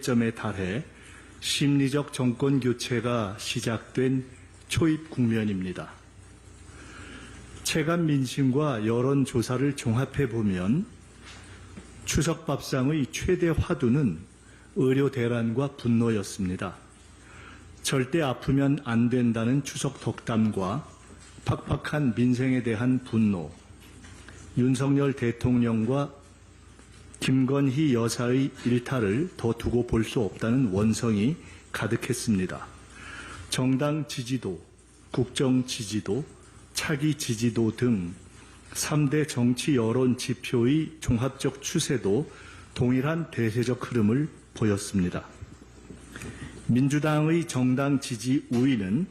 점에 달해 심리적 정권 교체가 시작된 초입 국면입니다. 체감 민심과 여론조사를 종합해보면 추석 밥상의 최대 화두는 의료 대란과 분노였습니다. 절대 아프면 안 된다는 추석 덕담과 팍팍한 민생에 대한 분노, 윤석열 대통령과 김건희 여사의 일탈을 더 두고 볼 수 없다는 원성이 가득했습니다. 정당 지지도, 국정 지지도, 차기 지지도 등 3대 정치 여론 지표의 종합적 추세도 동일한 대세적 흐름을 보였습니다. 민주당의 정당 지지 우위는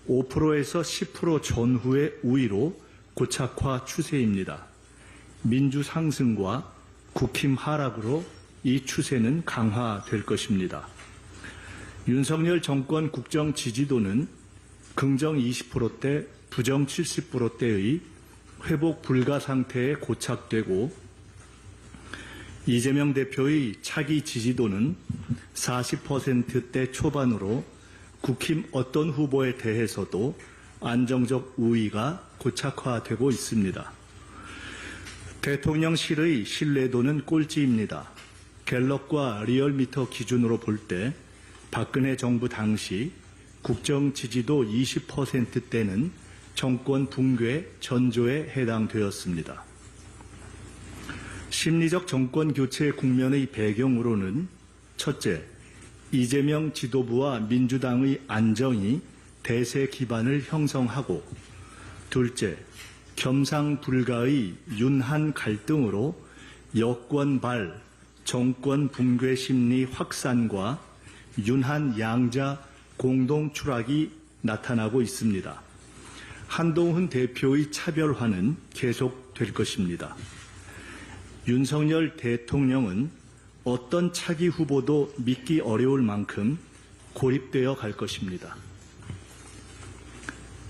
5%에서 10% 전후의 우위로 고착화 추세입니다. 민주 상승과 국힘 하락으로 이 추세는 강화될 것입니다. 윤석열 정권 국정 지지도는 긍정 20%대, 부정 70%대의 회복 불가 상태에 고착되고 이재명 대표의 차기 지지도는 40%대 초반으로 국힘 어떤 후보에 대해서도 안정적 우위가 고착화되고 있습니다. 대통령실의 신뢰도는 꼴찌입니다. 갤럽과 리얼미터 기준으로 볼 때 박근혜 정부 당시 국정 지지도 20%대는 정권 붕괴 전조에 해당되었습니다. 심리적 정권 교체 국면의 배경으로는 첫째, 이재명 지도부와 민주당의 안정이 대세 기반을 형성하고 둘째, 겸상불가의 윤한 갈등으로 여권발 정권 붕괴 심리 확산과 윤한 양자 공동 추락이 나타나고 있습니다. 한동훈 대표의 차별화는 계속될 것입니다. 윤석열 대통령은 어떤 차기 후보도 믿기 어려울 만큼 고립되어 갈 것입니다.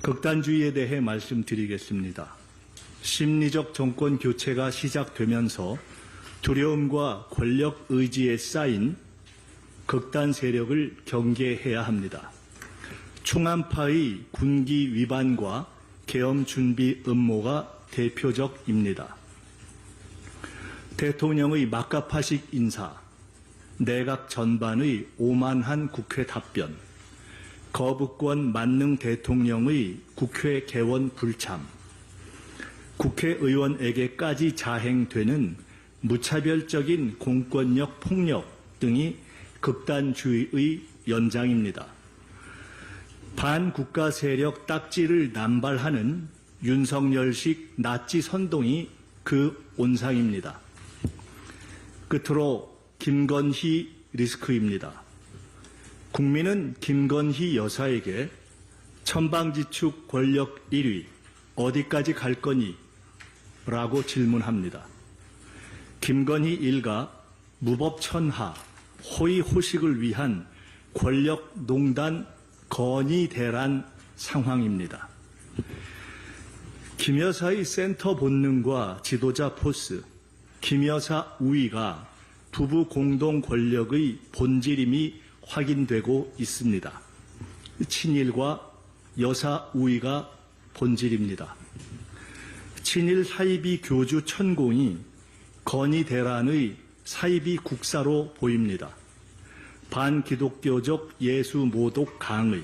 극단주의에 대해 말씀드리겠습니다. 심리적 정권 교체가 시작되면서 두려움과 권력 의지에 쌓인 극단 세력을 경계해야 합니다. 충암파의 군기 위반과 계엄 준비 음모가 대표적입니다. 대통령의 막가파식 인사, 내각 전반의 오만한 국회 답변, 거부권 만능 대통령의 국회 개원 불참, 국회의원에게까지 자행되는 무차별적인 공권력 폭력 등이 극단주의의 연장입니다. 반국가 세력 딱지를 남발하는 윤석열식 나치 선동이 그 온상입니다. 끝으로 김건희 리스크입니다. 국민은 김건희 여사에게 천방지축 권력 1위 어디까지 갈 거니? 라고 질문합니다. 김건희 일가 무법천하 호의호식을 위한 권력농단 건의대란 상황입니다. 김 여사의 센터 본능과 지도자 포스, 김 여사 우위가 부부 공동 권력의 본질임이 확인되고 있습니다. 친일과 여사 우위가 본질입니다. 친일 사이비 교주 천공이 건의대란의 사이비 국사로 보입니다. 반기독교적 예수 모독 강의,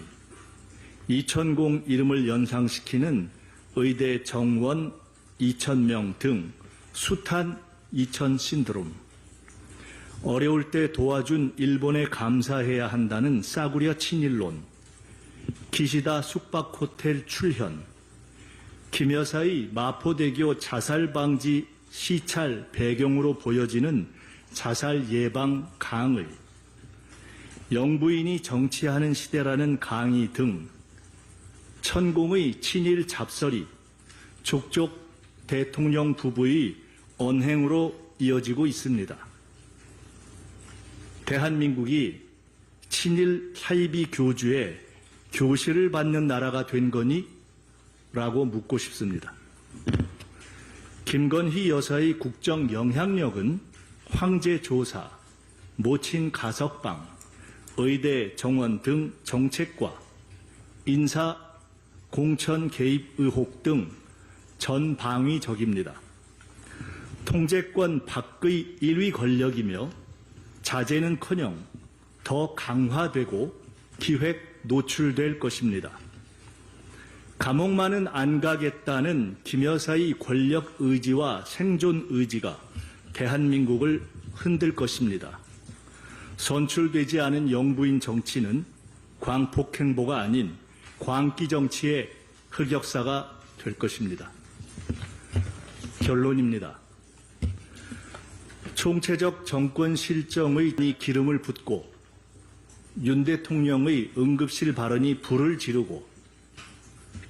이천공 이름을 연상시키는 의대 정원 2,000명 등 숱한 2,000 신드롬, 어려울 때 도와준 일본에 감사해야 한다는 싸구려 친일론, 기시다 숙박호텔 출현, 김 여사의 마포대교 자살방지 시찰 배경으로 보여지는 자살 예방 강의, 영부인이 정치하는 시대라는 강의 등 천공의 친일 잡설이 족족 대통령 부부의 언행으로 이어지고 있습니다. 대한민국이 친일 사이비 교주의 교시를 받는 나라가 된 거니? 라고 묻고 싶습니다. 김건희 여사의 국정 영향력은 황제 조사, 모친 가석방, 의대 정원 등 정책과 인사 공천 개입 의혹 등 전방위적입니다. 통제권 밖의 1위 권력이며 자제는커녕 더 강화되고 기획 노출될 것입니다. 감옥만은 안 가겠다는 김 여사의 권력 의지와 생존 의지가 대한민국을 흔들 것입니다. 선출되지 않은 영부인 정치는 광폭행보가 아닌 광기 정치의 흑역사가 될 것입니다. 결론입니다. 총체적 정권 실정의 기름을 붓고 윤 대통령의 응급실 발언이 불을 지르고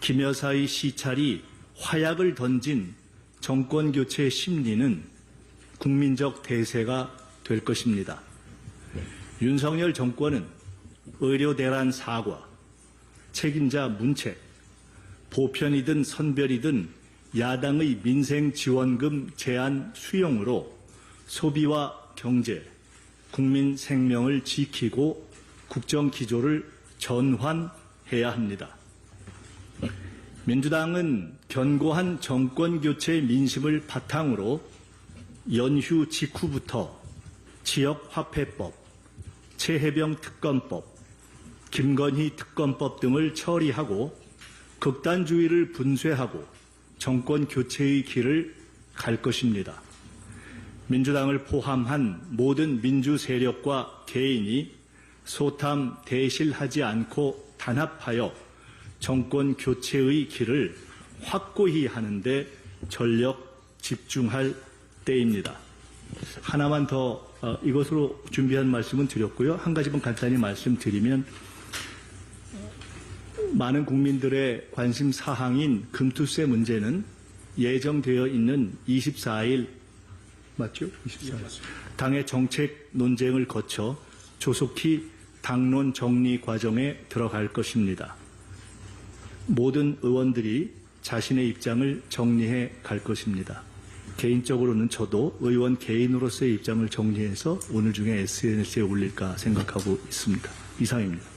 김 여사의 시찰이 화약을 던진 정권교체 심리는 국민적 대세가 될 것입니다. 윤석열 정권은 의료대란 사과, 책임자 문책, 보편이든 선별이든 야당의 민생지원금 제한 수용으로 소비와 경제, 국민 생명을 지키고 국정기조를 전환해야 합니다. 민주당은 견고한 정권교체 민심을 바탕으로 연휴 직후부터 지역화폐법, 최혜병 특검법, 김건희 특검법 등을 처리하고 극단주의를 분쇄하고 정권교체의 길을 갈 것입니다. 민주당을 포함한 모든 민주 세력과 개인이 소탐 대실하지 않고 단합하여 정권 교체의 길을 확고히 하는데 전력 집중할 때입니다. 하나만 더 이것으로 준비한 말씀은 드렸고요. 한 가지만 간단히 말씀드리면 많은 국민들의 관심 사항인 금투세 문제는 예정되어 있는 24일 맞죠? 24일. 당의 정책 논쟁을 거쳐 조속히 당론 정리 과정에 들어갈 것입니다. 모든 의원들이 자신의 입장을 정리해 갈 것입니다. 개인적으로는 저도 의원 개인으로서의 입장을 정리해서 오늘 중에 SNS에 올릴까 생각하고 있습니다. 이상입니다.